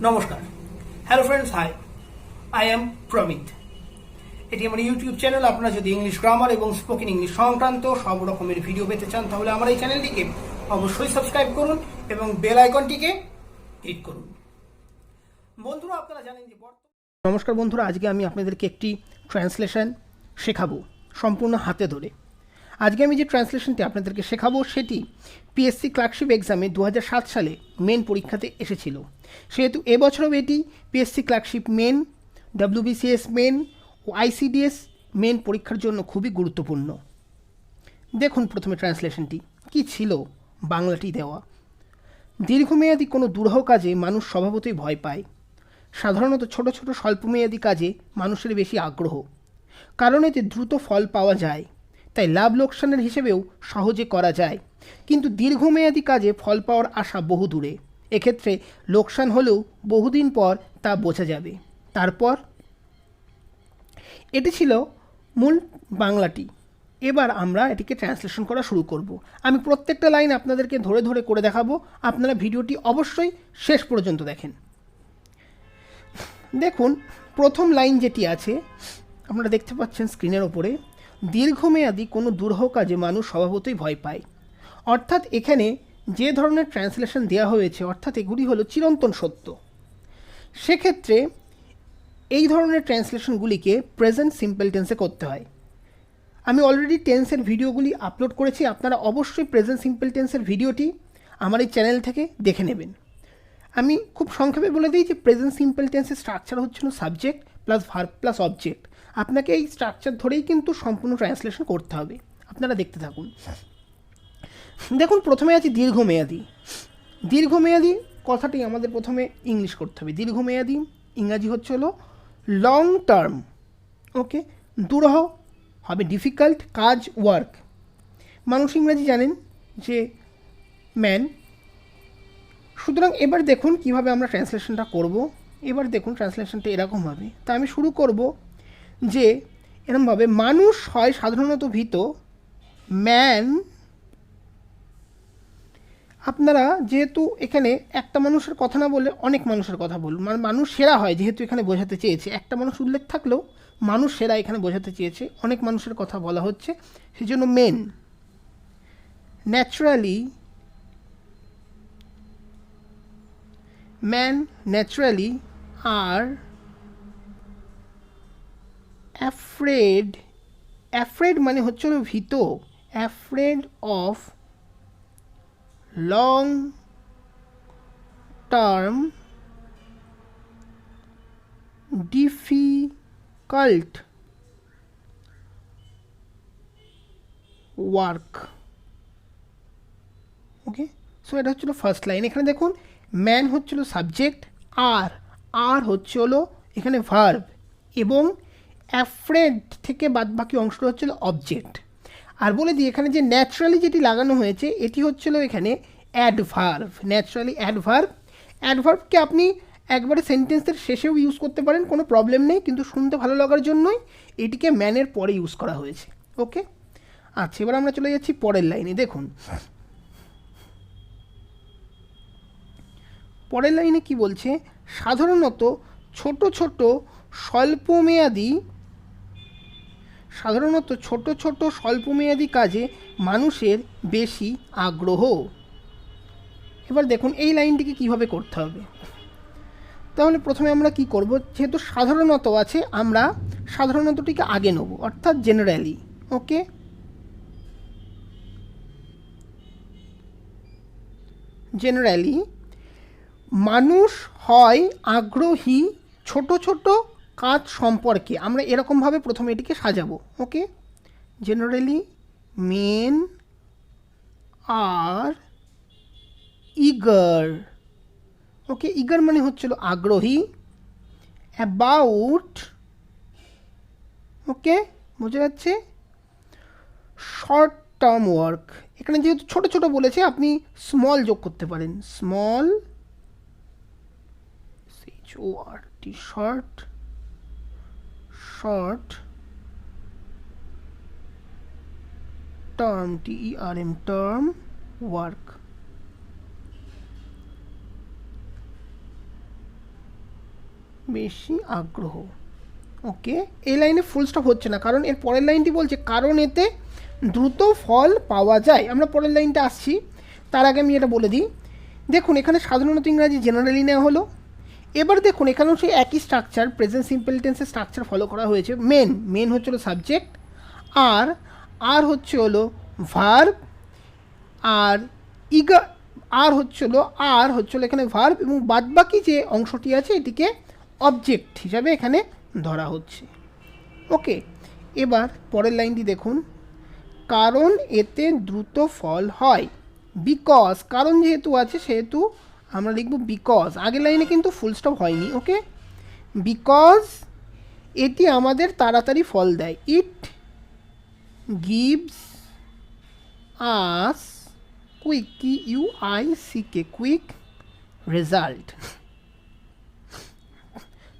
নমস্কার, hello friends, hi, I am Pramit. এটি আমার ইউটিউব চ্যানেল। আপনারা যদি ইংলিশ গ্রামার এবং স্পোকেন ইংলিশ সংক্রান্ত সব রকমের ভিডিও পেতে চান তাহলে আমার এই চ্যানেলটিকে অবশ্যই সাবস্ক্রাইব করুন এবং বেল আইকনটিকে ক্লিক করুন। বন্ধুরা, আপনারা জানেন যে নমস্কার বন্ধুরা, আজকে আমি আপনাদেরকে একটি ট্রান্সলেশন শেখাবো সম্পূর্ণ হাতে ধরে। আজকে আমি যে ট্রান্সলেশনটি আপনাদেরকে শেখাবো সেটি পিএসসি ক্লার্কশিপ এক্সামে 2007 সালে মেন পরীক্ষাতে এসেছিল। সেহেতু এবছরও এটি PSC clerkship main, WBCS main ও আইসিডিএস মেন পরীক্ষার জন্য খুবই গুরুত্বপূর্ণ। দেখুন প্রথমে ট্রান্সলেশনটি কী ছিল। বাংলাটি দেওয়া: দীর্ঘমেয়াদী কোনো দুরূহ কাজে মানুষ স্বভাবতই ভয় পায়। সাধারণত ছোট ছোট স্বল্পমেয়াদী কাজে মানুষের বেশি আগ্রহ, কারণ এতে দ্রুত ফল পাওয়া যায়, তাই লাভ লোকসানের হিসেবেও সহজে করা যায়। কিন্তু দীর্ঘমেয়াদী কাজে ফল পাওয়ার আশা বহু দূরে। এক্ষেত্রে লোকসান হলেও বহুদিন পর তা বোঝা যাবে। তারপর এটি ছিল মূল বাংলাটি। এবার আমরা এটিকে ট্রান্সলেশন করা শুরু করব। আমি প্রত্যেকটা লাইন আপনাদেরকে ধরে ধরে করে দেখাবো। আপনারা ভিডিওটি অবশ্যই শেষ পর্যন্ত দেখেন। দেখুন প্রথম লাইন যেটি আছে আপনারা দেখতে পাচ্ছেন স্ক্রিনের ওপরে, দীর্ঘমেয়াদী কোনো দুরূহ কাজে মানুষ স্বভাবতই ভয় পায়। অর্থাৎ এখানে যে ধরনের ট্রান্সলেশন দেওয়া হয়েছে, অর্থাৎ এগুলি হলো চিরন্তন সত্য। সেক্ষেত্রে এই ধরনের ট্রান্সলেশনগুলিকে প্রেজেন্ট সিম্পল টেন্সে করতে হয়। আমি অলরেডি টেন্সের ভিডিওগুলি আপলোড করেছি, আপনারা অবশ্যই প্রেজেন্ট সিম্পল টেন্সের ভিডিওটি আমার এই চ্যানেল থেকে দেখে নেবেন। আমি খুব সংক্ষেপে বলে দিই যে প্রেজেন্ট সিম্পল টেন্সের স্ট্রাকচার হচ্ছিল subject plus verb plus object. আপনাকে এই স্ট্রাকচার ধরেই কিন্তু সম্পূর্ণ ট্রান্সলেশন করতে হবে। আপনারা দেখতে থাকুন। দেখুন প্রথমে আছে দীর্ঘমেয়াদী। দীর্ঘমেয়াদী কথাটি আমাদের প্রথমে ইংলিশ করতে হবে। দীর্ঘমেয়াদী ইংরাজি হচ্ছে হলো লং টার্ম। ওকে, দুরূহ হবে ডিফিকাল্ট কাজ, ওয়ার্ক। মানুষ ইংরাজি জানেন যে ম্যান। সুতরাং এবার দেখুন কিভাবে আমরা ট্রান্সলেশনটা করব। এবার দেখুন ট্রান্সলেশনটা এরকম হবে। তা আমি শুরু করব যে এরকমভাবে, মানুষ হয় সাধারণত ভীত। ম্যান, আপনারা যেহেতু এখানে একটা মানুষের কথা না বলে অনেক মানুষের কথা বলুন, মানে মানুষ সেরা হয় যেহেতু এখানে বোঝাতে চেয়েছে। একটা মানুষ উল্লেখ থাকলেও মানুষ সেরা এখানে বোঝাতে চেয়েছে, অনেক মানুষের কথা বলা হচ্ছে, সেই জন্য men. Naturally, man naturally are afraid. Afraid মানে হচ্ছে ভীত। Afraid of long term difficult work. Okay, so এটা হচ্ছিল ফার্স্ট লাইন। এখানে দেখুন ম্যান হচ্ছিল সাবজেক্ট, আর হচ্ছে হলো এখানে ভার্ব, এবং অ্যাফ্রেড থেকে বাদবাকি অংশটা হচ্ছিল অবজেক্ট। আর বলে দিই এখানে যে ন্যাচারালি যেটি লাগানো হয়েছে এটি হচ্ছিল এখানে অ্যাডভার্ব। Naturally adverb. অ্যাডভার্বকে আপনি একবারে সেন্টেন্সের শেষেও ইউজ করতে পারেন, কোনো প্রবলেম নেই, কিন্তু শুনতে ভালো লাগার জন্যই এটিকে ম্যানের পরে ইউজ করা হয়েছে। ওকে, আচ্ছা এবার আমরা চলে যাচ্ছি পরের লাইনে। দেখুন পরের লাইনে কি বলছে, সাধারণত ছোট ছোট স্বল্পমেয়াদী কাজে মানুষের বেশি আগ্রহ। এবার দেখুন এই লাইনটিকে কিভাবে করতে হবে। তাহলে প্রথমে আমরা কি করব, যেহেতু সাধারণত আছে আমরা সাধারণতটিকে আগে নেব, অর্থাৎ জেনারেলি। ওকে, জেনারেলি মানুষ হয় আগ্রহী ছোট ছোট কাজ সম্পর্কে। আমরা এরকমভাবে প্রথমে এটিকে সাজাবো। ওকে, জেনারেলি মেন আর ইগার। ওকে, ইগার মানে হচ্ছিল আগ্রহী। অ্যাবাউট, ওকে বোঝা যাচ্ছে, শর্ট টার্ম ওয়ার্ক। এখানে যেহেতু ছোট ছোট বলেছে আপনি স্মল যোগ করতে পারেন, small SHORT, short term, TERM, term work. বেশি আগ্রহ। ওকে, এই লাইনে ফুল স্টপ হচ্ছে না, কারণ এর পরের লাইনটি বলছে কারণ এতে দ্রুত ফল পাওয়া যায়। আমরা পরের লাইনটা আসছি, তার আগে আমি এটা বলে দিই। দেখুন এখানে সাধারণত ইংরাজি জেনারেলি নেওয়া হলো। এবার দেখুন এখানেও সেই একই স্ট্রাকচার, প্রেজেন্ট সিম্পল টেন্সের স্ট্রাকচার ফলো করা হয়েছে। মেন হচ্ছে হলো সাবজেক্ট, আর হচ্ছে হলো ভার্ব, আর হচ্ছে হলো এখানে ভার্ব, এবং বাদবাকি যে অংশটি আছে এটিকে অবজেক্ট হিসাবে এখানে ধরা হচ্ছে। ওকে, এবার পরের লাইনটি দেখুন, কারণ এতে দ্রুত ফল হয়। বিকজ, কারণ যেহেতু আছে সেহেতু আমরা লিখব বিকজ। আগের লাইনে কিন্তু ফুল স্টপ হয়নি। ওকে, বিকজ এটি আমাদের তাড়াতাড়ি ফল দেয়। It gives us quick, QUICK, quick result.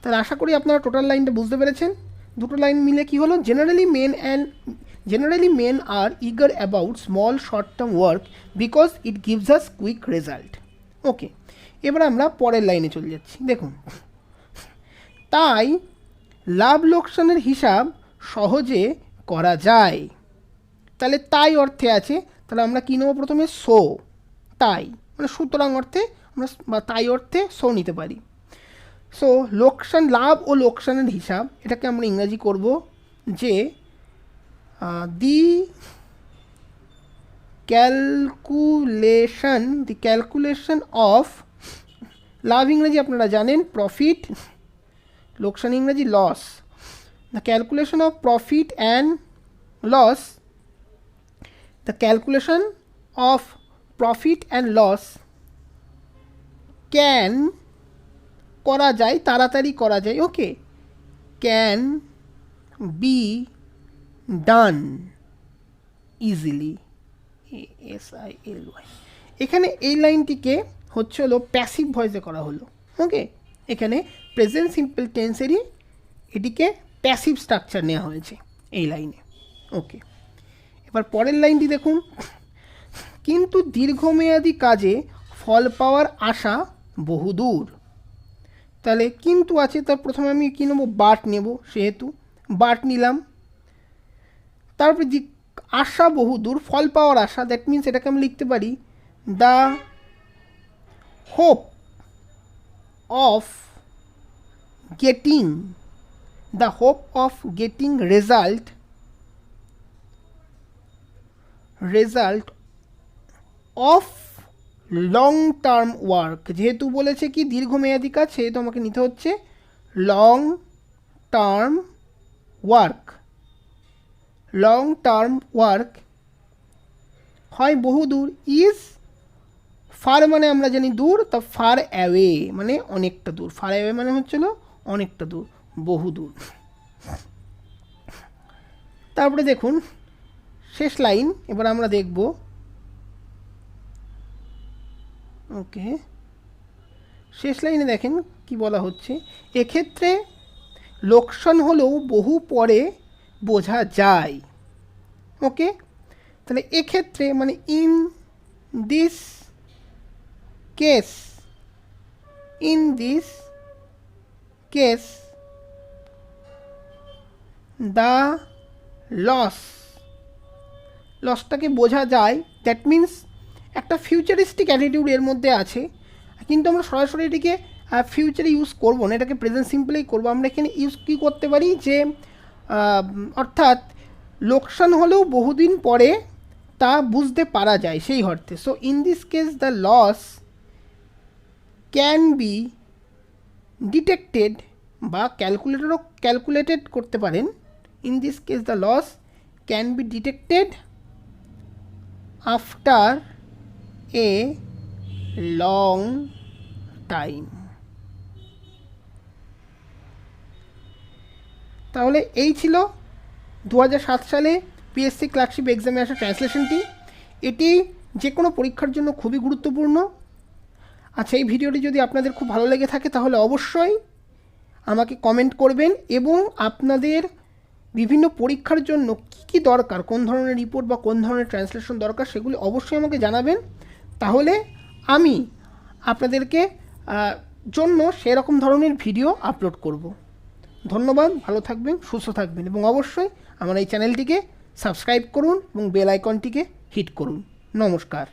তাহলে আশা করি আপনারা টোটাল লাইনটা বুঝতে পেরেছেন। দুটো লাইন মিলে কি হলো, generally men are eager about small short term work because it gives us quick result. ওকে, এবার আমরা পরের লাইনে চলে যাচ্ছি। দেখুন, তাই লাভ লোকসানের হিসাব সহজে করা যায়। তাহলে তাই অর্থে আছে, তাহলে আমরা কী নেব প্রথমে, সো। তাই মানে সুতরাং অর্থে আমরা, বা তাই অর্থে সো নিতে পারি। সো লোকসান, লাভ ও লোকসানের হিসাব, এটাকে আমরা ইংরাজি করব যে দি ক্যালকুলেশন অফ, লাভ ইংরাজি আপনারা জানেন প্রফিট, লোকসান ইংরাজি loss. The calculation of profit and loss, the calculation of profit and loss can, করা যায়, তাড়াতাড়ি করা যায়। Okay, can be done easily, ASILY। এখানে এই লাইনটিকে হচ্ছে হলো প্যাসিভ ভয়েসে করা হলো। ওকে, এখানে প্রেজেন্ট সিম্পল টেন্সেরই এটিকে প্যাসিভ স্ট্রাকচার নেওয়া হয়েছে এই লাইনে। ওকে, এবার পরের লাইনটি দেখুন, কিন্তু দীর্ঘমেয়াদী কাজে ফল পাওয়ার আশা বহুদূর। তাহলে কিন্তু আছে, তার প্রথমে আমি কী নেবো, বাট নেব, সেহেতু বাট নিলাম। তারপরে আশা বহুদূর, ফল পাওয়ার আশা, দ্যাট মিনস এটাকে আমি লিখতে পারি the hope of getting result of long term work. যেহেতু বলেছে কি দীর্ঘমেয়াদী কাজ, সেহেতু আমাকে নিতে হচ্ছে লং টার্ম ওয়ার্ক। হয় বহুদূর, ইজ ফার মানে আমরা জানি দূর, তা ফার অ্যাওয়ে মানে অনেকটা দূর, ফার অ্যাওয়ে মানে হচ্ছিল অনেকটা দূর, বহুদূর। তারপরে দেখুন শেষ লাইন, এবার আমরা দেখব। ওকে, শেষ লাইনে দেখেন কি বলা হচ্ছে, এক্ষেত্রে লোকসান হলেও বহু পরে বোঝা যায়। ওকে, তাহলে এক্ষেত্রে মানে ইন দিস কেস দ্য লসটাকে বোঝা যায়। দ্যাট মিন্স একটা ফিউচারিস্টিক অ্যাটিটিউড এর মধ্যে আছে, কিন্তু আমরা সরাসরি এটিকে ফিউচারে ইউজ করবো না, এটাকে প্রেজেন্ট সিম্পলেই করবো। আমরা এখানে ইউজ কী করতে পারি, যে অর্থাৎ লোকসান হলেও বহুদিন পরে তা বুঝতে পারা যায়, সেই অর্থে। So in this case the loss can be detected, বা ক্যালকুলেটেড করতে পারেন। In this case the loss can be detected after a long time. তাহলে এই ছিল 2007 সালে পিএসসি ক্লার্কশিপ এক্সামে আসা ট্রান্সলেশনটি। এটি যে কোনো পরীক্ষার জন্য খুবই গুরুত্বপূর্ণ। আচ্ছা, এই ভিডিওটি যদি আপনাদের খুব ভালো লেগে থাকে তাহলে অবশ্যই আমাকে কমেন্ট করবেন, এবং আপনাদের বিভিন্ন পরীক্ষার জন্য কী দরকার, কোন ধরনের রিপোর্ট বা কোন ধরনের ট্রান্সলেশন দরকার, সেগুলি অবশ্যই আমাকে জানাবেন। তাহলে আমি আপনাদেরকে জন্য সেরকম ধরনের ভিডিও আপলোড করব। ধন্যবাদ, ভালো থাকবেন, সুস্থ থাকবেন এবং অবশ্যই আমার এই চ্যানেলটিকে সাবস্ক্রাইব করুন এবং বেল আইকনটিকে হিট করুন। নমস্কার।